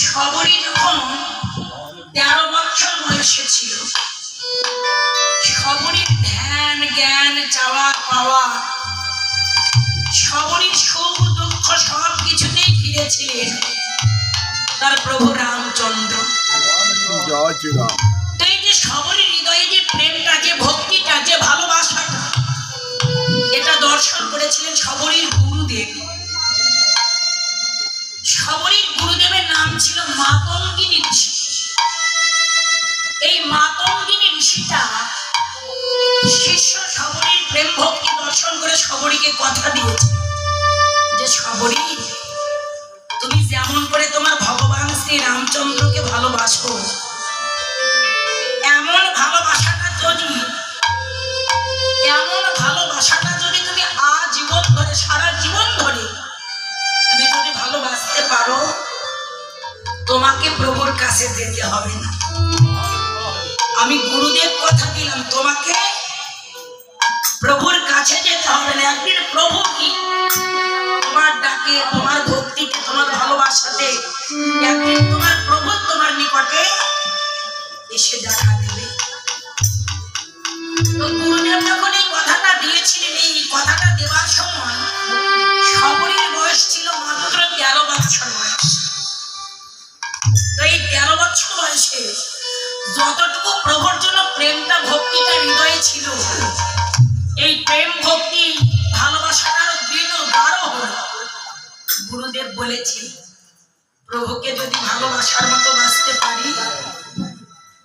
শবরী যখন 13 বছর বয়সে ছিল, শবরীর ধ্যান জ্ঞান চাওয়া পাওয়া, শবরীর সুখ দুঃখ সব কিছুতেই ফিরেছিলেন তার প্রভু রামচন্দ্র। এই যে শবরীর হৃদয়ে যে প্রেমটা, যে ভক্তিটা, যে ভালোবাসাটা, এটা দর্শন করেছিলেন শবরীর গুরুদেব। শবরীর গুরুদেবের নাম ছিল মাতঙ্গিনী ঋষি। এই মাতঙ্গিনী ঋষিটা শিষ্য শবরীর প্রেম ভক্তি দর্শন করে শবরীকে কথা দিয়েছে যে শবরী, তুমি যেমন করে তোমার ভগবান শ্রী রামচন্দ্রকে ভালোবাসো, এমন ভালোবাসাটা যদি তুমি আজীবন ধরে, সারা জীবন ধরে তুমি যদি ভালোবাসতে পারো, তোমাকে প্রভুর কাছে যেতে হবে না। আমি গুরুদেব কথা দিলাম, তোমাকে প্রভুর কাছে যেতে হবে না। একদিন প্রভু কি তোমার ডাকে, তোমার ভক্তিতে, তোমার ভালোবাসাতে একদিন তোমার প্রভু তোমার নিকটে এসে দেখা দেবে। তো গুরুদেব যখন এই কথাটা দিয়েছিলেন, এই কথাটা দেওয়ার সময় শবরীর বয়স ছিল মাত্র 13 বছর বয়স। তো এই 13 বছর বয়সে যতটুকু প্রভুর জন্য প্রেমটা ভক্তিটা হৃদয়ে ছিল, এই প্রেম ভক্তি ভালোবাসাটার দৃঢ় গাঢ় হল। গুরুদেব বলেছে, প্রভুকে যদি ভালোবাসার মতো বাঁচতে পারি,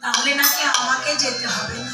তাহলে নাকি আমাকে যেতে হবে না।